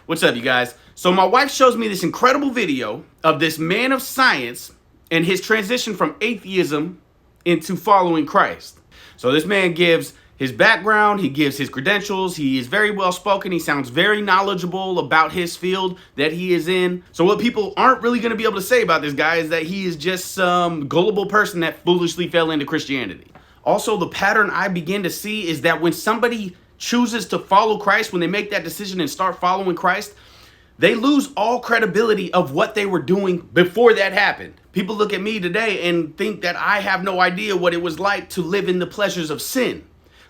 What's up, you guys? So my wife shows me this incredible video of this man of science and his transition from atheism into following Christ. So this man gives his background, he gives his credentials, he is very well spoken, he sounds very knowledgeable about his field that he is in. So what people aren't really going to be able to say about this guy is that he is just some gullible person that foolishly fell into Christianity. Also, the pattern I begin to see is that when somebody chooses to follow Christ, when they make that decision and start following Christ, they lose all credibility of what they were doing before that happened. People look at me today and think that I have no idea what it was like to live in the pleasures of sin.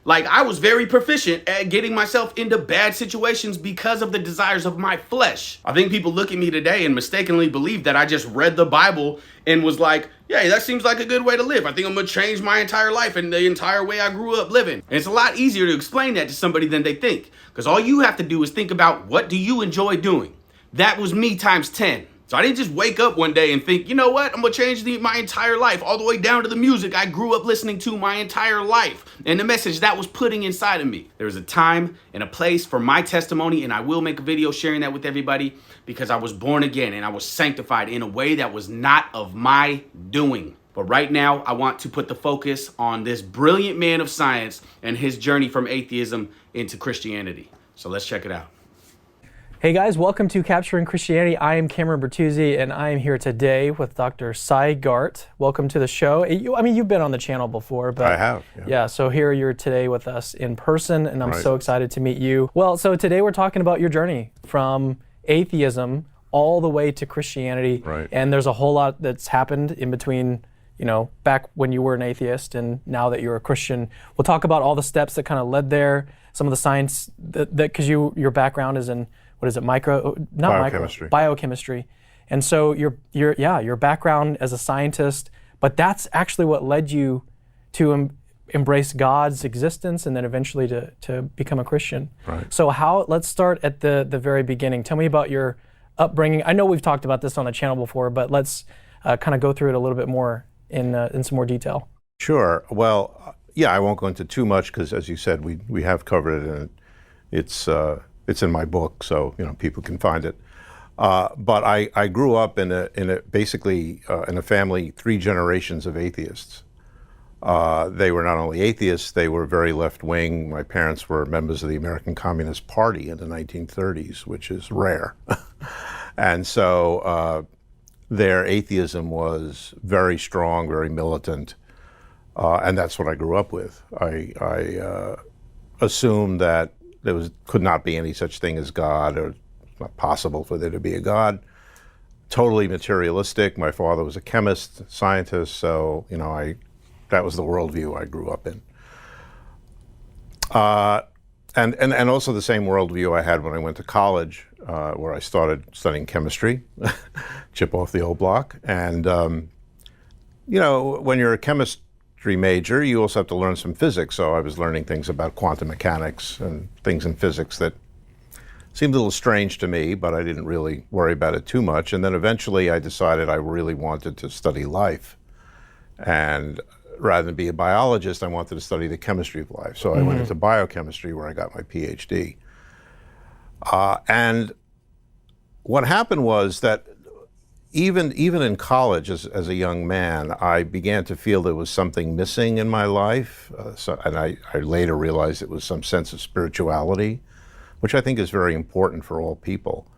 Like, I was very proficient at getting myself into bad situations because of the desires of my flesh. I think people look at me today and mistakenly believe that I just read the Bible and was like, yeah, that seems like a good way to live. I think I'm gonna change my entire life and the entire way I grew up living. And it's a lot easier to explain that to somebody than they think. Because all you have to do is think about, what do you enjoy doing? That was me times 10. So I didn't just wake up one day and think, you know what, I'm gonna change my entire life, all the way down to the music I grew up listening to my entire life and the message that was putting inside of me. There was a time and a place for my testimony, and I will make a video sharing that with everybody, because I was born again and I was sanctified in a way that was not of my doing. But right now, I want to put the focus on this brilliant man of science and his journey from atheism into Christianity. So let's check it out. Hey guys, welcome to Capturing Christianity. I am Cameron Bertuzzi, and I am here today with Dr. Cy Garte. Welcome to the show. You've been on the channel before, but I have. Yeah, so here you're today with us in person, and I'm so excited to meet you. Well, so today we're talking about your journey from atheism all the way to Christianity, and there's a whole lot that's happened in between, you know, back when you were an atheist and now that you're a Christian. We'll talk about all the steps that kind of led there, some of the science that because your background is in, what is it, biochemistry. And so your background as a scientist, but that's actually what led you to embrace God's existence and then eventually to become a Christian. Right. So let's start at the very beginning. Tell me about your upbringing. I know we've talked about this on the channel before, but let's kind of go through it a little bit more in some more detail. Sure. Well, I won't go into too much because, as you said, we have covered it, and it's in my book, so people can find it. But I grew up in a family 3 generations of atheists. They were not only atheists; they were very left-wing. My parents were members of the American Communist Party in the 1930s, which is rare, and so their atheism was very strong, very militant, and that's what I grew up with. I assumed that there could not be any such thing as God, or it's not possible for there to be a God. Totally materialistic. My father was a chemist, scientist, so that was the worldview I grew up in. And also the same worldview I had when I went to college, where I started studying chemistry, chip off the old block. And when you're a chemistry major, you also have to learn some physics. So I was learning things about quantum mechanics and things in physics that seemed a little strange to me, but I didn't really worry about it too much. And then eventually I decided I really wanted to study life. And rather than be a biologist, I wanted to study the chemistry of life. So I went into biochemistry, where I got my PhD. And what happened was that even in college, as a young man, I began to feel there was something missing in my life. And I later realized it was some sense of spirituality, which I think is very important for all people.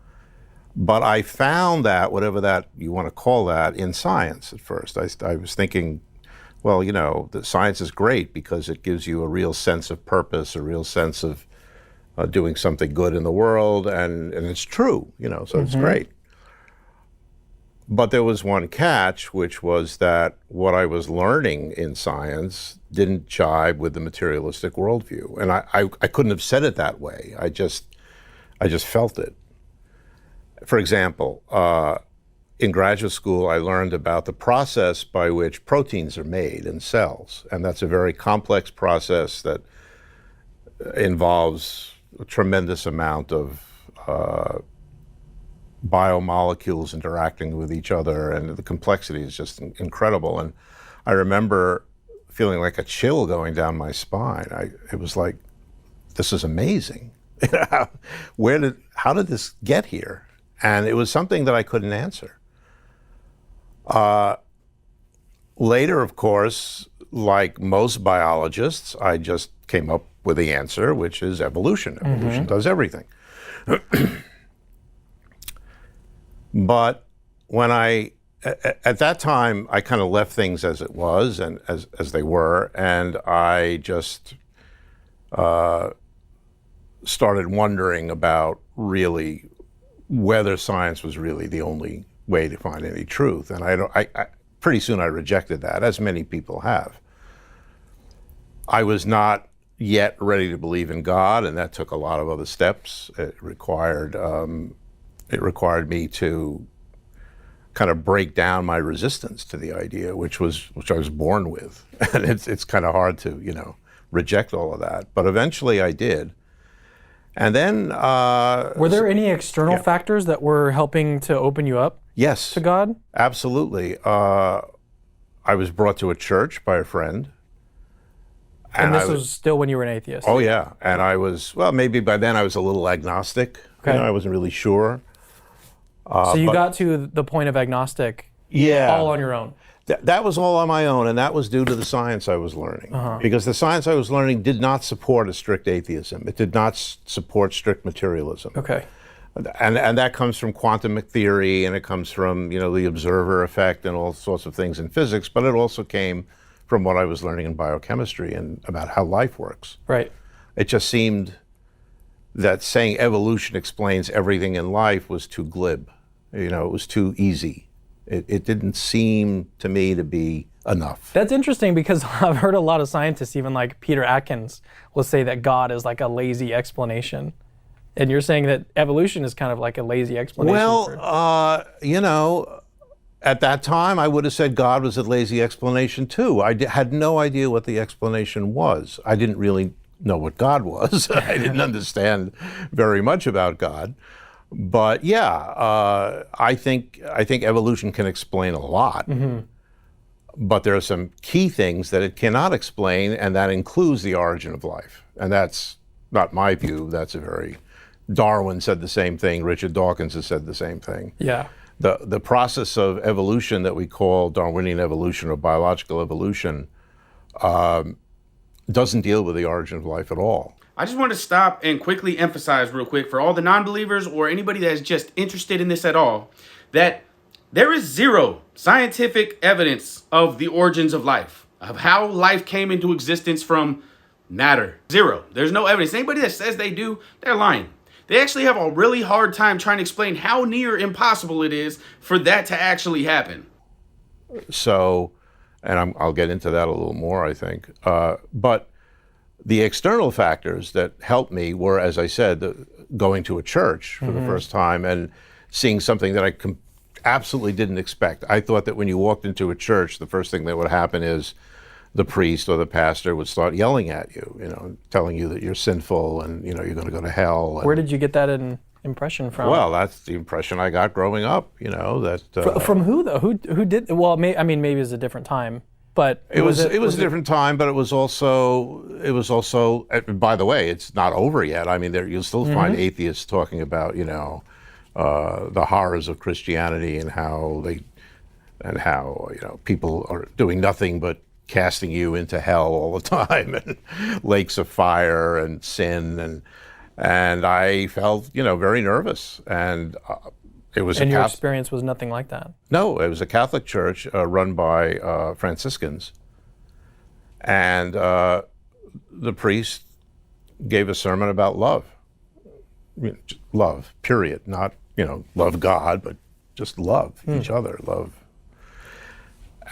But I found that, whatever that you want to call that, in science at first. I was thinking, well, the science is great because it gives you a real sense of purpose, a real sense of doing something good in the world, and it's true, so it's great. But there was one catch, which was that what I was learning in science didn't jibe with the materialistic worldview. And I couldn't have said it that way. I just felt it. For example, in graduate school, I learned about the process by which proteins are made in cells. And that's a very complex process that involves a tremendous amount of biomolecules interacting with each other, and the complexity is just incredible. And I remember feeling like a chill going down my spine. It was like, this is amazing. How did this get here? And it was something that I couldn't answer. Later, of course, like most biologists, I just came up with the answer, which is evolution. Evolution does everything. But when at that time, I kind of left things as it was and as they were, and I just started wondering about really whether science was really the only way to find any truth. And I pretty soon I rejected that, as many people have. I was not yet ready to believe in God, and that took a lot of other steps. It required me to kind of break down my resistance to the idea, which I was born with, and it's kind of hard to reject all of that. But eventually, I did. And then, were there any external factors that were helping to open you up? Yes, to God? Absolutely. I was brought to a church by a friend. And this was still when you were an atheist? Oh, yeah. And I was, well, maybe by then I was a little agnostic. Okay. I wasn't really sure. So you got to the point of agnostic all on your own? That was all on my own, and that was due to the science I was learning. Because the science I was learning did not support a strict atheism. It did not support strict materialism. Okay. And that comes from quantum theory, and it comes from the observer effect and all sorts of things in physics, but it also came from what I was learning in biochemistry and about how life works. Right. It just seemed that saying evolution explains everything in life was too glib. It was too easy. It didn't seem to me to be enough. That's interesting because I've heard a lot of scientists, even like Peter Atkins, will say that God is like a lazy explanation. And you're saying that evolution is kind of like a lazy explanation. Well, at that time, I would have said God was a lazy explanation too. I had no idea what the explanation was. I didn't really know what God was. I didn't understand very much about God. But yeah, I think evolution can explain a lot. But there are some key things that it cannot explain, and that includes the origin of life. And that's not my view. Darwin said the same thing. Richard Dawkins has said the same thing. Yeah. The process of evolution that we call Darwinian evolution or biological evolution doesn't deal with the origin of life at all. I just want to stop and quickly emphasize real quick for all the non-believers or anybody that is just interested in this at all, that there is zero scientific evidence of the origins of life, of how life came into existence from matter. Zero. There's no evidence. Anybody that says they do, they're lying. They actually have a really hard time trying to explain how near impossible it is for that to actually happen. So, and I'll get into that a little more, I think. But the external factors that helped me were, as I said, going to a church for the first time and seeing something that I absolutely didn't expect. I thought that when you walked into a church, the first thing that would happen is the priest or the pastor would start yelling at you, telling you that you're sinful and, you're going to go to hell. Where did you get that impression from? Well, that's the impression I got growing up, that... From who, though? Who did... Well, maybe it was a different time, but... It was a different time, but it was also... By the way, it's not over yet. I mean, you'll still find atheists talking about, the horrors of Christianity and how people are doing nothing but casting you into hell all the time, and lakes of fire and sin, and I felt very nervous, and it was. And your experience was nothing like that? No, it was a Catholic church run by Franciscans, and the priest gave a sermon about love. Love, period. Not love God, but just love each other, love.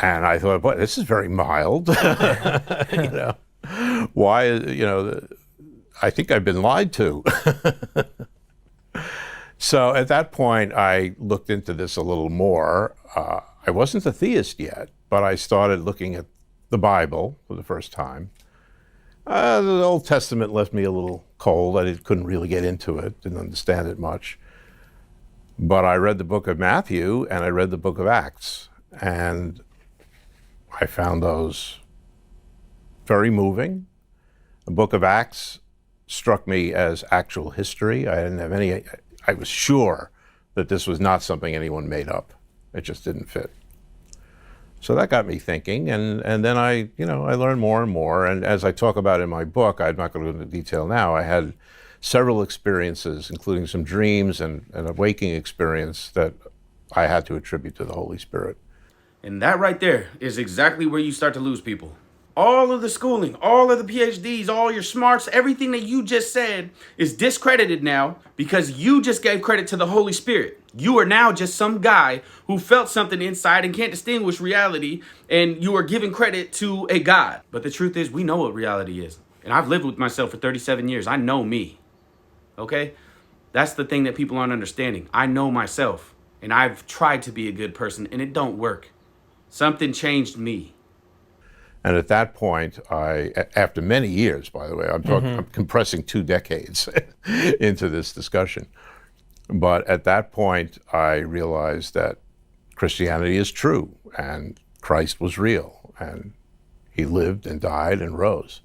And I thought, boy, this is very mild. Why, I think I've been lied to. So at that point, I looked into this a little more. I wasn't a theist yet, but I started looking at the Bible for the first time. The Old Testament left me a little cold. I couldn't really get into it, didn't understand it much. But I read the book of Matthew and I read the book of Acts. And I found those very moving. The book of Acts struck me as actual history. I didn't have any, I was sure that this was not something anyone made up. It just didn't fit. So that got me thinking, and then I learned more and more. And as I talk about in my book, I'm not going to go into detail now, I had several experiences, including some dreams and a waking experience that I had to attribute to the Holy Spirit. And that right there is exactly where you start to lose people. All of the schooling, all of the PhDs, all your smarts, everything that you just said is discredited now because you just gave credit to the Holy Spirit. You are now just some guy who felt something inside and can't distinguish reality, and you are giving credit to a God. But the truth is, we know what reality is. And I've lived with myself for 37 years. I know me. Okay? That's the thing that people aren't understanding. I know myself, and I've tried to be a good person, and it don't work. Something changed me. And at that point, after many years, by the way, I'm compressing 2 decades into this discussion. But at that point, I realized that Christianity is true, and Christ was real, and he lived and died and rose.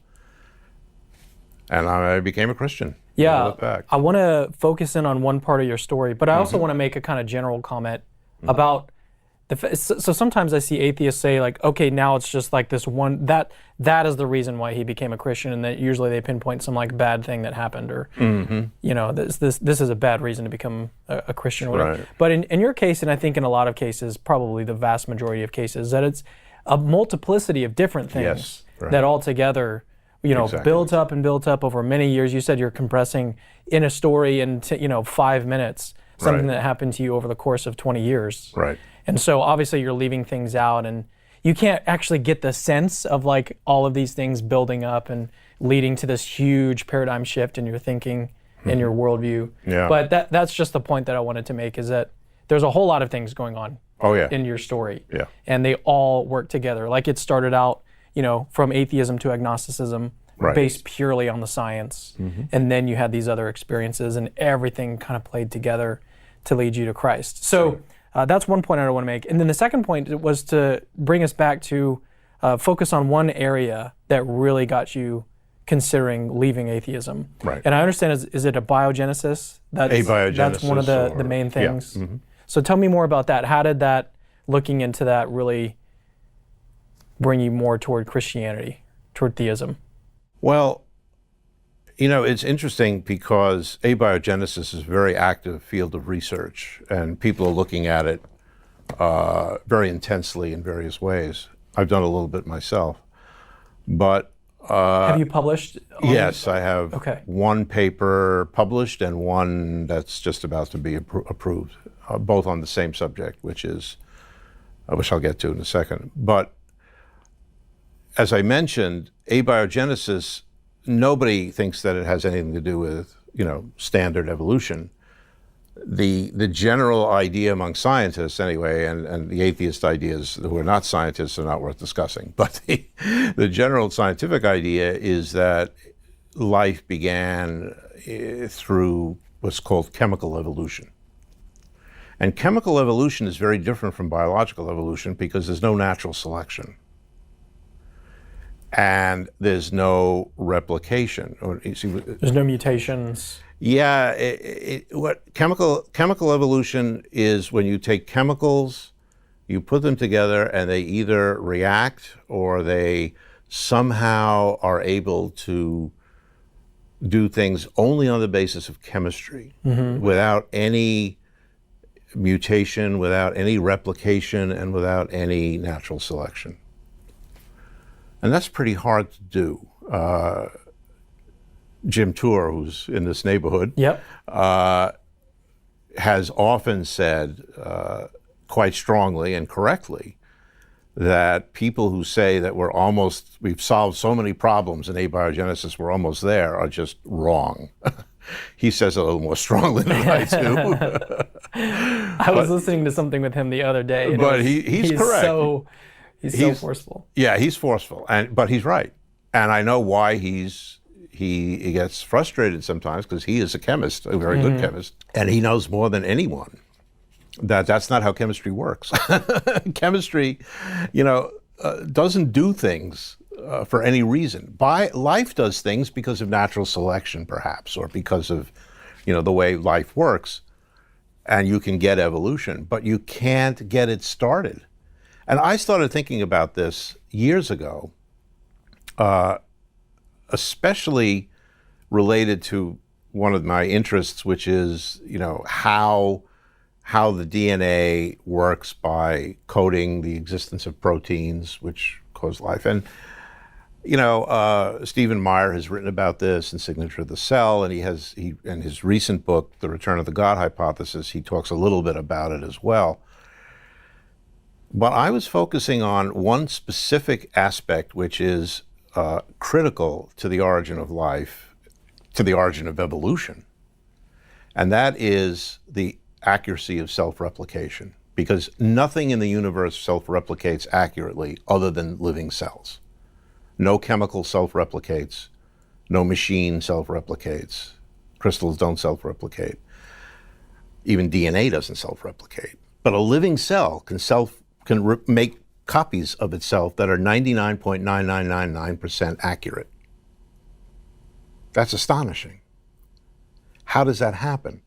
And I became a Christian. Yeah, I want to focus in on one part of your story, but I also Mm-hmm. want to make a kind of general comment about so sometimes I see atheists say like, okay, now it's just like this one, that is the reason why he became a Christian, and that usually they pinpoint some like bad thing that happened, or this is a bad reason to become a Christian or whatever. Right. But in your case, and I think in a lot of cases, probably the vast majority of cases, that it's a multiplicity of different things Yes, right. that all together, Exactly. built up and built up over many years. You said you're compressing in a story into 5 minutes, something Right. that happened to you over the course of 20 years. Right. And so obviously you're leaving things out, and you can't actually get the sense of like all of these things building up and leading to this huge paradigm shift in your thinking and your worldview. Yeah. But that's just the point that I wanted to make, is that there's a whole lot of things going on Oh, yeah. in your story. Yeah. And they all work together. Like it started out, from atheism to agnosticism, Right. based purely on the science. And then you had these other experiences, and everything kind of played together to lead you to Christ. So that's one point I want to make. And then the second point was to bring us back to focus on one area that really got you considering leaving atheism. Right. And I understand, is it abiogenesis? That's one of the main things. Yeah. Mm-hmm. So tell me more about that. How did that, looking into that, really bring you more toward Christianity, toward theism? Well, it's interesting because abiogenesis is a very active field of research, and people are looking at it very intensely in various ways. I've done a little bit myself. But have you published? yes, I have Okay. one paper published and one that's just about to be approved, both on the same subject, which I'll get to in a second. But as I mentioned, abiogenesis, nobody thinks that it has anything to do with, standard evolution. The general idea among scientists, anyway, and the atheist ideas who are not scientists are not worth discussing. But the general scientific idea is that life began through what's called chemical evolution. And chemical evolution is very different from biological evolution because there's no natural selection. And there's no replication. There's no mutations. Yeah, what chemical evolution is when you take chemicals, you put them together, and they either react or they somehow are able to do things only on the basis of chemistry, without any mutation, without any replication, and without any natural selection. And that's pretty hard to do. Jim Tour, who's in this neighborhood, Yep. has often said quite strongly and correctly that people who say that we've solved so many problems in abiogenesis, we're almost there, are just wrong. He says it a little more strongly than I do. I was listening to something with him the other day. But he's correct. He's so forceful. Yeah, he's forceful, but he's right. And I know why he gets frustrated sometimes, because he is a chemist, a very good chemist, and he knows more than anyone that that's not how chemistry works. Chemistry, doesn't do things for any reason. Life does things because of natural selection, perhaps, or because of, the way life works, and you can get evolution, but you can't get it started. And I started thinking about this years ago, especially related to one of my interests, which is, how the DNA works by coding the existence of proteins which cause life. And, Stephen Meyer has written about this in Signature of the Cell, and he in his recent book, The Return of the God Hypothesis, he talks a little bit about it as well. But I was focusing on one specific aspect, which is critical to the origin of life, to the origin of evolution, and that is the accuracy of self-replication, because nothing in the universe self-replicates accurately other than living cells. No chemical self-replicates, no machine self-replicates, crystals don't self-replicate, even DNA doesn't self-replicate. But a living cell can make copies of itself that are 99.9999% accurate. That's astonishing. How does that happen?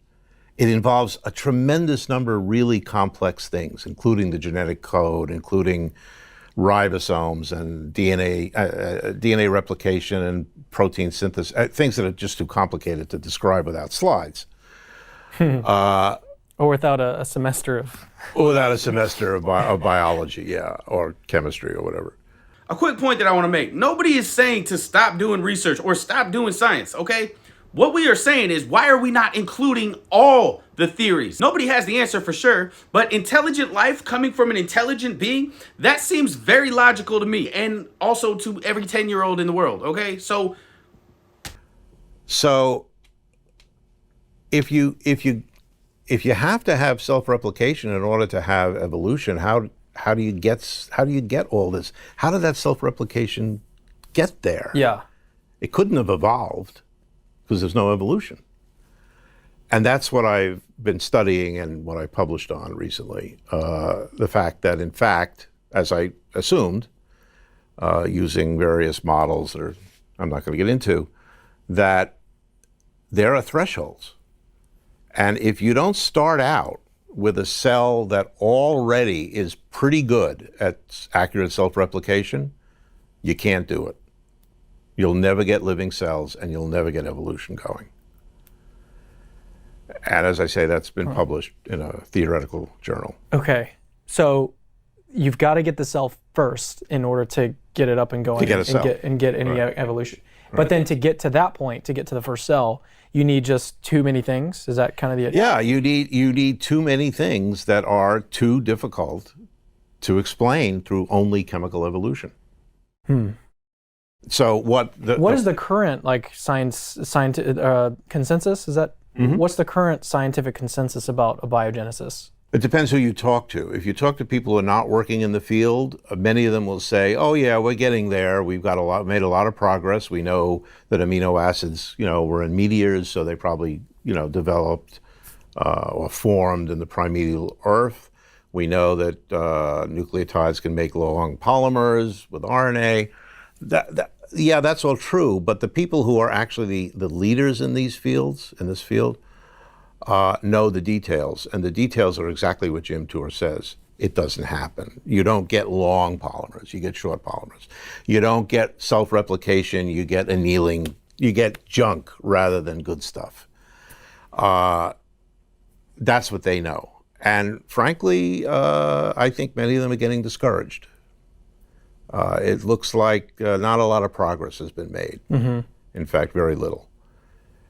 It involves a tremendous number of really complex things, including the genetic code, including ribosomes and DNA replication and protein synthesis, things that are just too complicated to describe without slides. Or without a semester of... Without a semester of biology, yeah, or chemistry or whatever. A quick point that I want to make. Nobody is saying to stop doing research or stop doing science, okay? What we are saying is, why are we not including all the theories? Nobody has the answer for sure, but intelligent life coming from an intelligent being, that seems very logical to me, and also to every 10-year-old in the world, okay? So if you have to have self-replication in order to have evolution, how do you get all this? How did that self-replication get there? Yeah. It couldn't have evolved because there's no evolution. And that's what I've been studying and what I published on recently. The fact that, in fact, as I assumed, using various models that I'm not going to get into, that there are thresholds. And if you don't start out with a cell that already is pretty good at accurate self-replication, you can't do it. You'll never get living cells, and you'll never get evolution going. And as I say, that's been published in a theoretical journal. Okay. So you've got to get the cell first in order to get it up and going and get any evolution. Right. But then to get to that point, to get to the first cell, you need just too many things? Is that kind of the idea? Yeah, you need too many things that are too difficult to explain through only chemical evolution. So what is the current scientific consensus? Is that what's the current scientific consensus about abiogenesis? It depends who you talk to. If you talk to people who are not working in the field, many of them will say, "Oh yeah, we're getting there. We've made a lot of progress. We know that amino acids, were in meteors, so they probably, developed or formed in the primeval Earth. We know that nucleotides can make long polymers with RNA." Yeah, that's all true, but the people who are actually the leaders in this field, know the details, and the details are exactly what Jim Tour says. It doesn't happen. You don't get long polymers, you get short polymers. You don't get self-replication, you get annealing, you get junk rather than good stuff. That's what they know. And frankly, I think many of them are getting discouraged. It looks like not a lot of progress has been made. In fact, very little.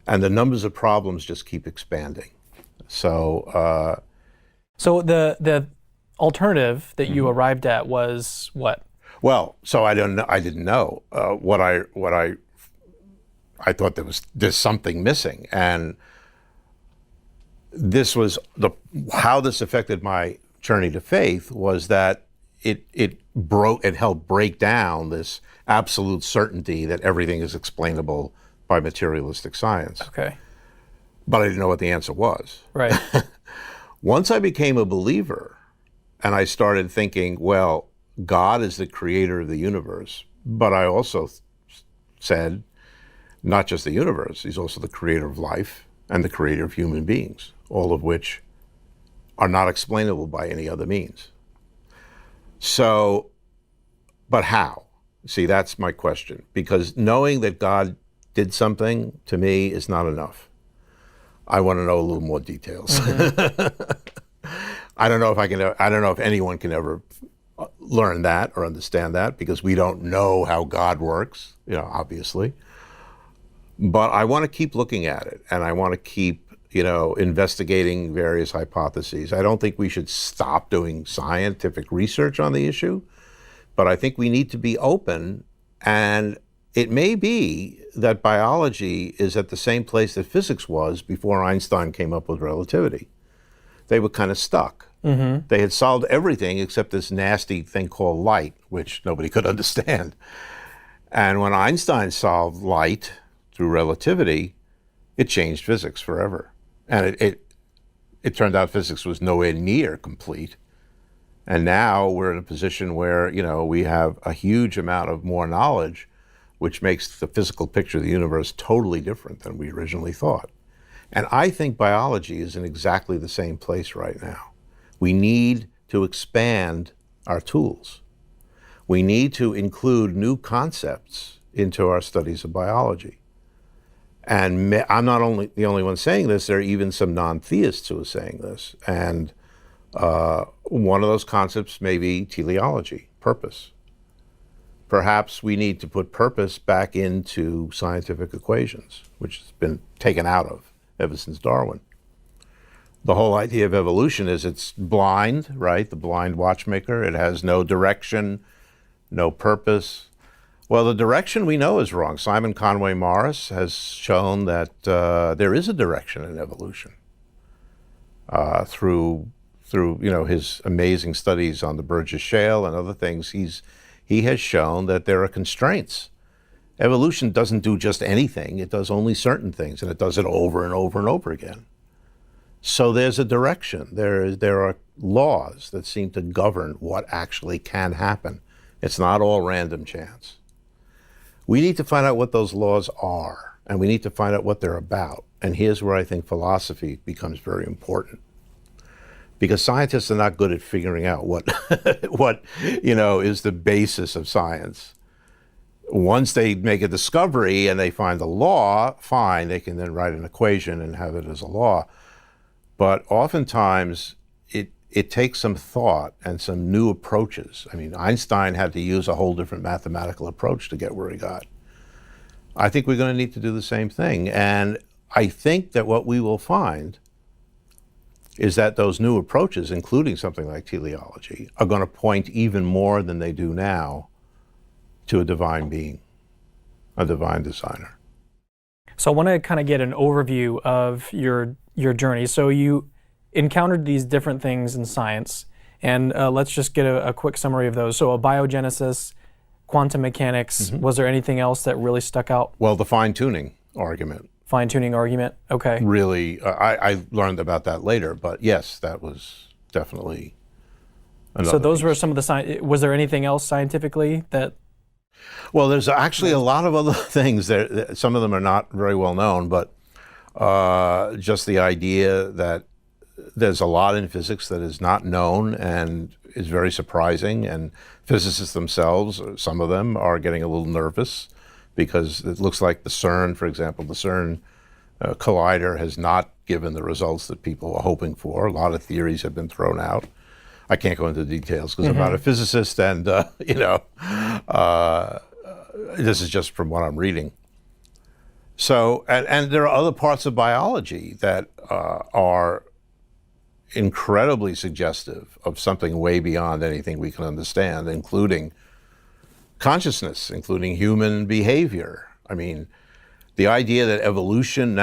And the numbers of problems just keep expanding. So the alternative that you arrived at was what? Well, so I didn't know. What I thought there's something missing, and this was how this affected my journey to faith was that it helped break down this absolute certainty that everything is explainable by materialistic science. Okay. But I didn't know what the answer was. Right. Once I became a believer and I started thinking, well, God is the creator of the universe, But I also said, not just the universe, he's also the creator of life and the creator of human beings, all of which are not explainable by any other means. So, but how? See, that's my question. Because knowing that God did something, to me, is not enough. I want to know a little more details. I don't know if anyone can ever learn that or understand that, because we don't know how God works, obviously. But I want to keep looking at it, and I want to keep, investigating various hypotheses. I don't think we should stop doing scientific research on the issue, but I think we need to be open, and it may be that biology is at the same place that physics was before Einstein came up with relativity. They were kind of stuck. Mm-hmm. They had solved everything except this nasty thing called light, which nobody could understand. And when Einstein solved light through relativity, it changed physics forever. And it turned out physics was nowhere near complete. And now we're in a position where, we have a huge amount of more knowledge, which makes the physical picture of the universe totally different than we originally thought. And I think biology is in exactly the same place right now. We need to expand our tools. We need to include new concepts into our studies of biology. And I'm not only the only one saying this, there are even some non-theists who are saying this. And one of those concepts may be teleology, purpose. Perhaps we need to put purpose back into scientific equations, which has been taken out of ever since Darwin. The whole idea of evolution is it's blind, right? The blind watchmaker. It has no direction, no purpose. Well, the direction we know is wrong. Simon Conway Morris has shown that there is a direction in evolution through his amazing studies on the Burgess Shale and other things. He has shown that there are constraints. Evolution doesn't do just anything. It does only certain things, and it does it over and over and over again. So there's a direction. There are laws that seem to govern what actually can happen. It's not all random chance. We need to find out what those laws are, and we need to find out what they're about. And here's where I think philosophy becomes very important. Because scientists are not good at figuring out what is the basis of science. Once they make a discovery and they find a law, fine, they can then write an equation and have it as a law. But oftentimes, it takes some thought and some new approaches. I mean, Einstein had to use a whole different mathematical approach to get where he got. I think we're going to need to do the same thing. And I think that what we will find is that those new approaches, including something like teleology, are going to point even more than they do now to a divine being, a divine designer. So I want to kind of get an overview of your journey. So you encountered these different things in science, and let's just get a quick summary of those. So abiogenesis, quantum mechanics, was there anything else that really stuck out? Well, the fine-tuning argument. Fine-tuning argument, okay. Really, I learned about that later, but yes, that was definitely another So those piece. were some of the was there anything else scientifically that? Well, there's actually a lot of other things there. Some of them are not very well known, but just the idea that there's a lot in physics that is not known and is very surprising, and physicists themselves, some of them, are getting a little nervous because it looks like the CERN, for example, the CERN collider has not given the results that people are hoping for. A lot of theories have been thrown out. I can't go into details because I'm not a physicist, and this is just from what I'm reading. So, and there are other parts of biology that are incredibly suggestive of something way beyond anything we can understand, including consciousness, including human behavior. I mean, the idea that evolution,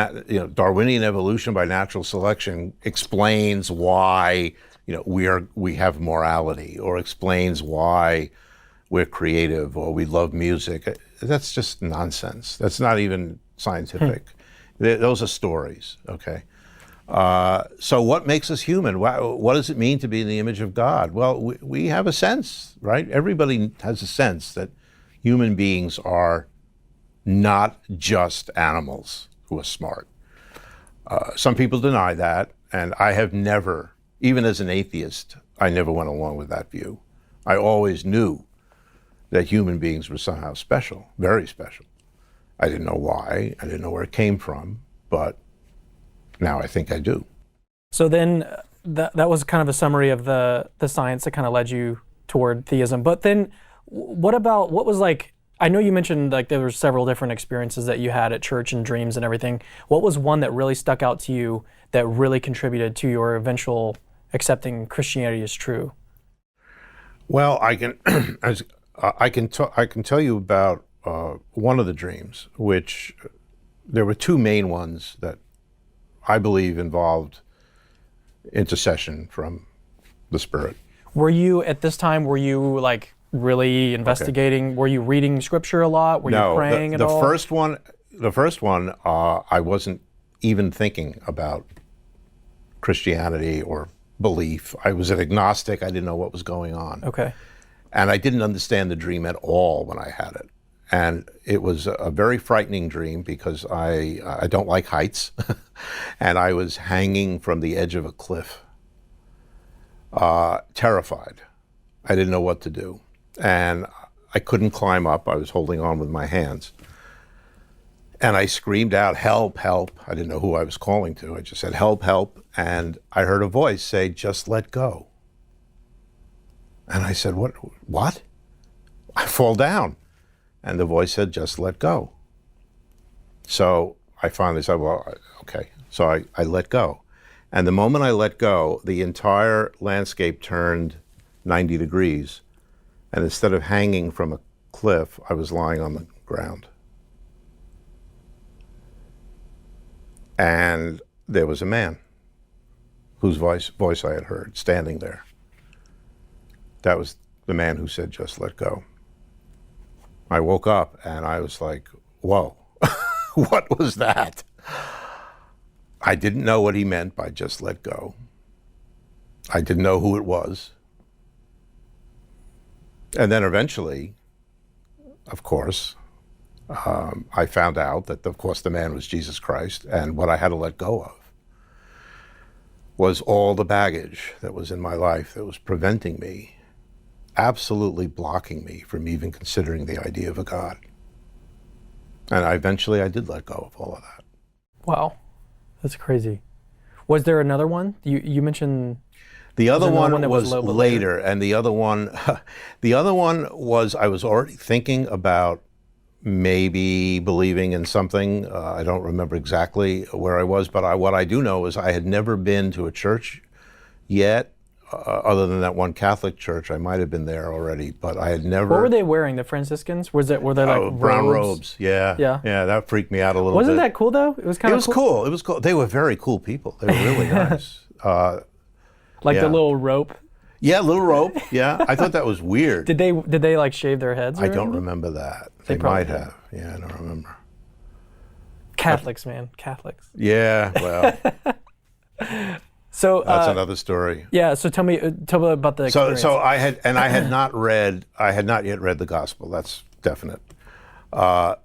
Darwinian evolution by natural selection, explains why we have morality, or explains why we're creative, or we love music. That's just nonsense. That's not even scientific. Those are stories, okay? So what makes us human? What does it mean to be in the image of God? Well, we have a sense, right? Everybody has a sense that human beings are not just animals who are smart. Some people deny that, and I have never, even as an atheist, I never went along with that view. I always knew that human beings were somehow special, very special. I didn't know why, I didn't know where it came from, but now I think I do. So then that was kind of a summary of the science that kind of led you toward theism. But then what was like, I know you mentioned like there were several different experiences that you had at church and dreams and everything. What was one that really stuck out to you that really contributed to your eventual accepting Christianity as true? Well, I can tell you about one of the dreams, which there were two main ones that I believe involved intercession from the Spirit. Were you, at this time, like really investigating? Okay. Were you reading scripture a lot? Were you praying at all? The first one, I wasn't even thinking about Christianity or belief. I was an agnostic. I didn't know what was going on. Okay. And I didn't understand the dream at all when I had it. And it was a very frightening dream because I don't like heights. And I was hanging from the edge of a cliff, terrified. I didn't know what to do. And I couldn't climb up. I was holding on with my hands. And I screamed out, "Help, help." I didn't know who I was calling to. I just said, "Help, help." And I heard a voice say, "Just let go." And I said, What? I fall down. And the voice said, "Just let go." So I finally said, well, okay. So I let go. And the moment I let go, the entire landscape turned 90 degrees. And instead of hanging from a cliff, I was lying on the ground. And there was a man whose voice I had heard standing there. That was the man who said, "Just let go." I woke up and I was like, whoa, what was that? I didn't know what he meant by "just let go." I didn't know who it was. And then eventually, of course, I found out that, of course, the man was Jesus Christ, and what I had to let go of was all the baggage that was in my life that was preventing me, absolutely blocking me from even considering the idea of a God. And eventually I did let go of all of that. Wow, that's crazy. Was there another one? You mentioned... The other one was later, and the other one was I was already thinking about maybe believing in something. I don't remember exactly where I was, but what I do know is I had never been to a church yet, other than that one Catholic church. I might have been there already, but I had never... What were they wearing, the Franciscans? Were they like brown robes? Yeah. That freaked me out a little bit. Wasn't that cool, though? It was kind of cool. It was cool. They were very cool people. They were really nice. The little rope? Yeah, little rope. Yeah, I thought that was weird. Did they like shave their heads? I don't remember that. They might have. Yeah, I don't remember. Catholics, man, Catholics. Yeah, well. So that's another story. Yeah. So tell me about the experience. So I had not yet read the gospel. That's definite.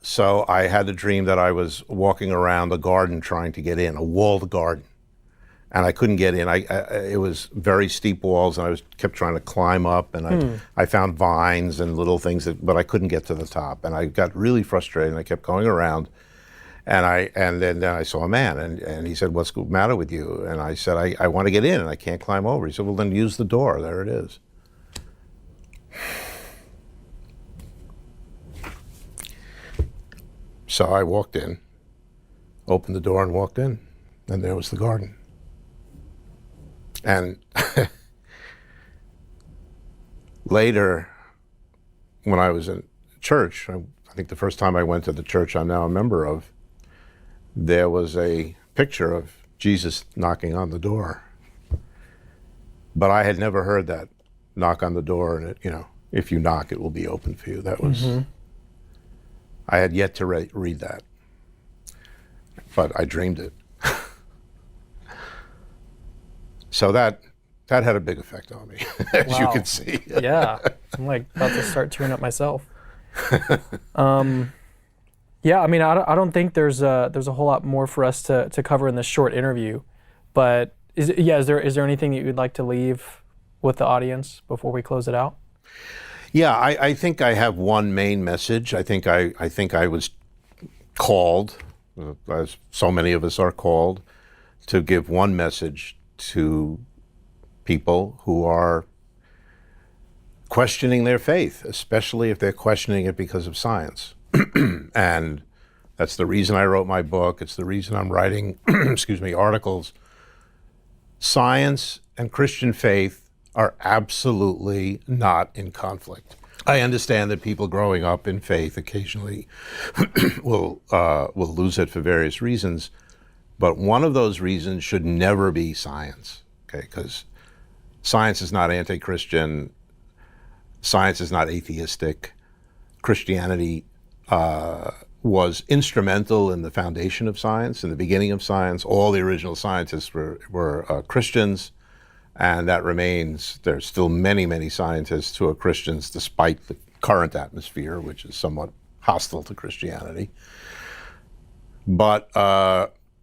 So I had a dream that I was walking around a garden trying to get in, a walled garden. And I couldn't get in. It was very steep walls, and I kept trying to climb up, and I found vines and little things, but I couldn't get to the top. And I got really frustrated, and I kept going around. And then I saw a man, and he said, "What's the matter with you?" And I said, I want to get in, and I can't climb over. He said, "Well, then use the door. There it is." So I walked in, opened the door, and walked in, and there was the garden. And later, when I was in church, I think the first time I went to the church I'm now a member of, there was a picture of Jesus knocking on the door. But I had never heard that knock on the door, and if you knock, it will be open for you. That was, I had yet to read that, but I dreamed it. So that had a big effect on me, as you can see. Yeah, I'm like about to start tearing up myself. Yeah, I mean, I don't think there's a whole lot more for us to cover in this short interview, but is there anything that you'd like to leave with the audience before we close it out? Yeah, I think I have one main message. I think I was called, as so many of us are called, to give one message to people who are questioning their faith, especially if they're questioning it because of science. And that's the reason I wrote my book. It's the reason I'm writing, excuse me, articles. Science and Christian faith are absolutely not in conflict. I understand that people growing up in faith occasionally will lose it for various reasons, but one of those reasons should never be science, okay? Because science is not anti-Christian. Science is not atheistic. Christianity was instrumental in the foundation of science, in the beginning of science. All the original scientists were Christians, and that remains. There's still many, many scientists who are Christians despite the current atmosphere, which is somewhat hostile to Christianity. But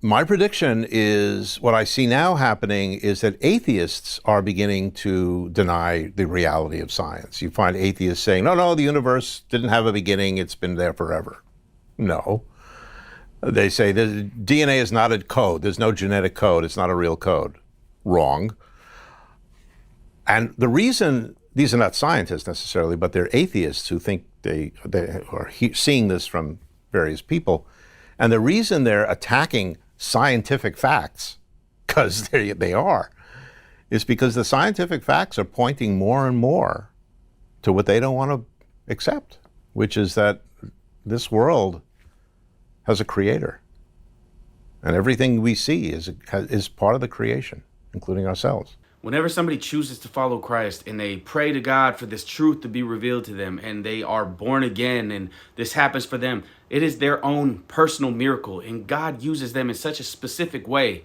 my prediction is, what I see now happening is that atheists are beginning to deny the reality of science. You find atheists saying, no, the universe didn't have a beginning, it's been there forever. No. They say the DNA is not a code, there's no genetic code, it's not a real code. Wrong. And the reason, these are not scientists necessarily, but they're atheists who think they are seeing this from various people. And the reason they're attacking scientific facts, because they are, is because the scientific facts are pointing more and more to what they don't want to accept, which is that this world has a creator. And everything we see is part of the creation, including ourselves. Whenever somebody chooses to follow Christ and they pray to God for this truth to be revealed to them and they are born again and this happens for them, it is their own personal miracle, and God uses them in such a specific way.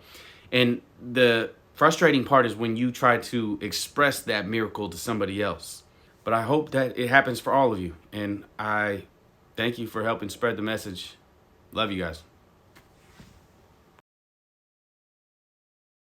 And the frustrating part is when you try to express that miracle to somebody else. But I hope that it happens for all of you, and I thank you for helping spread the message. Love you guys.